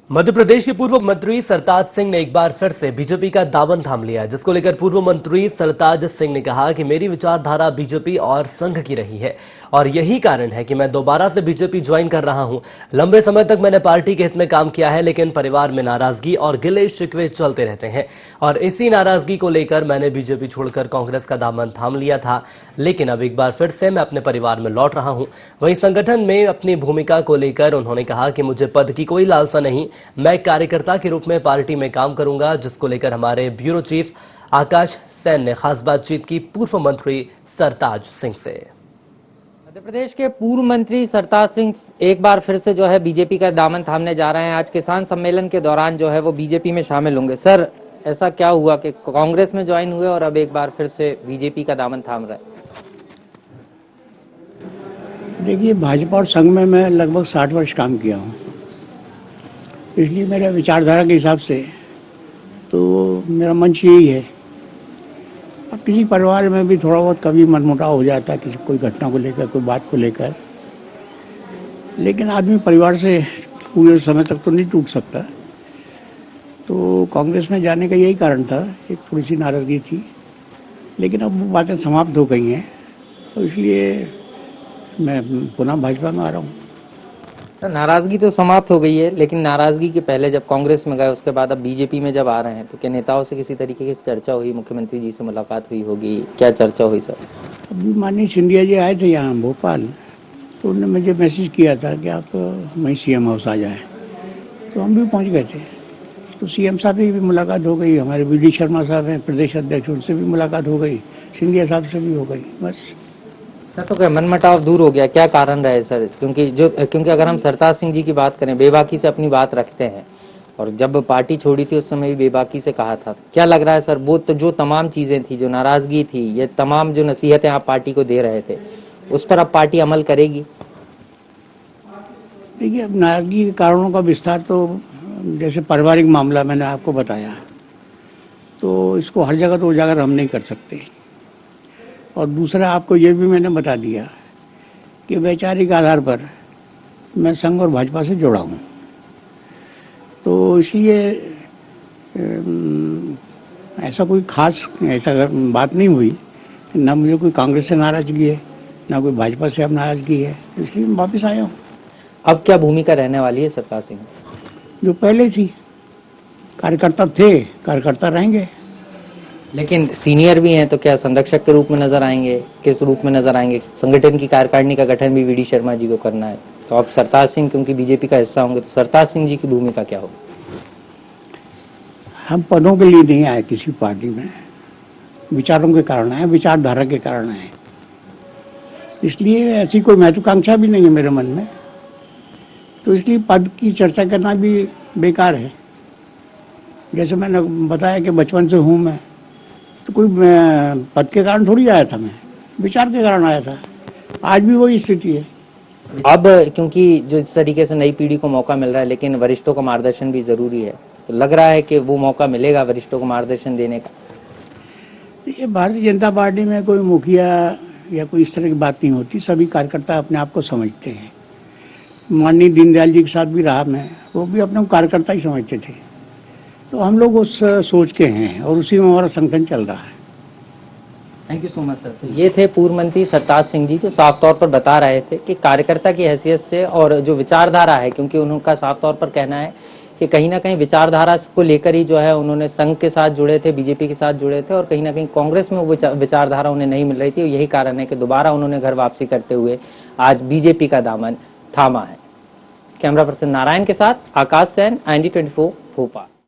मध्य प्रदेश के पूर्व मंत्री सरताज सिंह ने एक बार फिर से बीजेपी का दामन थाम लिया, जिसको लेकर पूर्व मंत्री सरताज सिंह ने कहा कि मेरी विचारधारा बीजेपी और संघ की रही है और यही कारण है कि मैं दोबारा से बीजेपी ज्वाइन कर रहा हूं। लंबे समय तक मैंने पार्टी के हित में काम किया है, लेकिन परिवार में नाराजगी और गिले शिकवे चलते रहते हैं और इसी नाराजगी को लेकर मैंने बीजेपी छोड़कर कांग्रेस का दामन थाम लिया था, लेकिन अब एक बार फिर से मैं अपने परिवार में लौट रहा हूं। वहीं संगठन में अपनी भूमिका को लेकर उन्होंने कहा कि मुझे पद की कोई लालसा नहीं, मैं कार्यकर्ता के रूप में पार्टी में काम करूंगा, जिसको लेकर हमारे ब्यूरो चीफ आकाश सेन ने खास बातचीत की पूर्व मंत्री सरताज सिंह से। मध्य प्रदेश के पूर्व मंत्री सरताज सिंह एक बार फिर से जो है बीजेपी का दामन थामने जा रहे हैं। आज किसान सम्मेलन के दौरान जो है वो बीजेपी में शामिल होंगे। सर, ऐसा क्या हुआ कि कांग्रेस में ज्वाइन हुए और अब एक बार फिर से बीजेपी का दामन थाम रहे हैं? देखिए, भाजपा और संघ में मैं लगभग 60 वर्ष काम किया हूँ, इसलिए मेरे विचारधारा के हिसाब से तो मेरा मंच यही है। अब किसी परिवार में भी थोड़ा बहुत कभी मनमुटाव हो जाता है, किसी कोई घटना को लेकर, कोई बात को लेकर, लेकिन आदमी परिवार से पूरे समय तक तो नहीं टूट सकता। तो कांग्रेस में जाने का यही कारण था, एक थोड़ी सी नाराजगी थी, लेकिन अब वो बातें समाप्त हो गई हैं, तो इसलिए मैं पुनः भाजपा में आ रहा हूँ। नाराजगी तो समाप्त हो गई है, लेकिन नाराजगी के पहले जब कांग्रेस में गए उसके बाद अब बीजेपी में जब आ रहे हैं तो क्या नेताओं से किसी तरीके की चर्चा हुई? मुख्यमंत्री जी से मुलाकात हुई होगी, क्या चर्चा हुई सर? अभी माननीय सिंधिया जी आए थे यहाँ भोपाल, तो उन्होंने मुझे मैसेज किया था कि आप वहीं सीएम हाउस आ जाएं, तो हम भी पहुँच गए थे। तो सीएम साहब से भी मुलाकात हो गई, हमारे वी डी शर्मा साहब हैं प्रदेश अध्यक्ष, उनसे भी मुलाकात हो गई, सिंधिया साहब से भी हो गई। बस सर, तो क्या मनमुटाव दूर हो गया? क्या कारण रहे सर? क्योंकि अगर हम सरताज सिंह जी की बात करें, बेबाकी से अपनी बात रखते हैं और जब पार्टी छोड़ी थी उस समय भी बेबाकी से कहा था। क्या लग रहा है सर, वो तो जो तमाम चीजें थी, जो नाराजगी थी, ये तमाम जो नसीहतें आप पार्टी को दे रहे थे, उस पर अब पार्टी अमल करेगी? देखिए, अब नाराजगी के कारणों का विस्तार तो जैसे पारिवारिक मामला मैंने आपको बताया, तो इसको हर जगह तो उजागर हम नहीं कर सकते। और दूसरा आपको ये भी मैंने बता दिया कि वैचारिक आधार पर मैं संघ और भाजपा से जुड़ा हूँ, तो इसलिए ऐसा कोई खास बात नहीं हुई। ना मुझे कोई कांग्रेस से नाराजगी है, ना कोई भाजपा से अब नाराजगी है, इसलिए मैं वापस आया हूँ। अब क्या भूमिका रहने वाली है सरताज सिंह? जो पहले थी, कार्यकर्ता थे, कार्यकर्ता रहेंगे। लेकिन सीनियर भी हैं, तो क्या संरक्षक के रूप में नजर आएंगे? किस रूप में नजर आएंगे? संगठन की कार्यकारिणी का गठन भी वी डी शर्मा जी को करना है, तो अब सरताज सिंह क्योंकि बीजेपी का हिस्सा होंगे, तो सरताज सिंह जी की भूमिका क्या होगी? हम पदों के लिए नहीं आए किसी पार्टी में, विचारों के कारण आए, विचारधारा के कारण आए, इसलिए ऐसी कोई महत्वाकांक्षा भी नहीं है मेरे मन में, तो इसलिए पद की चर्चा करना भी बेकार है। जैसे मैंने बताया कि बचपन से हूँ मैं, तो कोई पद के कारण थोड़ी आया था, मैं विचार के कारण आया था। आज भी वही स्थिति है। अब क्योंकि जो इस तरीके से नई पीढ़ी को मौका मिल रहा है, लेकिन वरिष्ठों का मार्गदर्शन भी जरूरी है, तो लग रहा है कि वो मौका मिलेगा वरिष्ठों को मार्गदर्शन देने का? ये भारतीय जनता पार्टी में कोई मुखिया या कोई इस तरह की बात नहीं होती, सभी कार्यकर्ता अपने आप को समझते हैं। माननीय दीनदयाल जी के साथ भी रहा मैं, वो भी अपने कार्यकर्ता ही समझते थे, तो हम लोग उस सोच के हैं और उसी में हमारा संगठन चल रहा है। Thank you so much sir. ये थे पूर्व मंत्री सरताज सिंह जी, जो साफ तौर पर बता रहे थे कि कार्यकर्ता की हैसियत से और जो विचारधारा है, क्योंकि उनका साफ तौर पर कहना है कि कहीं ना कहीं विचारधारा को लेकर ही जो है उन्होंने संघ के साथ जुड़े थे, बीजेपी के साथ जुड़े थे, और कहीं ना कहीं कांग्रेस में वो विचारधारा उन्हें नहीं मिल रही थी, और यही कारण है कि दोबारा उन्होंने घर वापसी करते हुए आज बीजेपी का दामन थामा है। कैमरा पर्सन नारायण के साथ आकाश सेन, IND 24 भोपाल।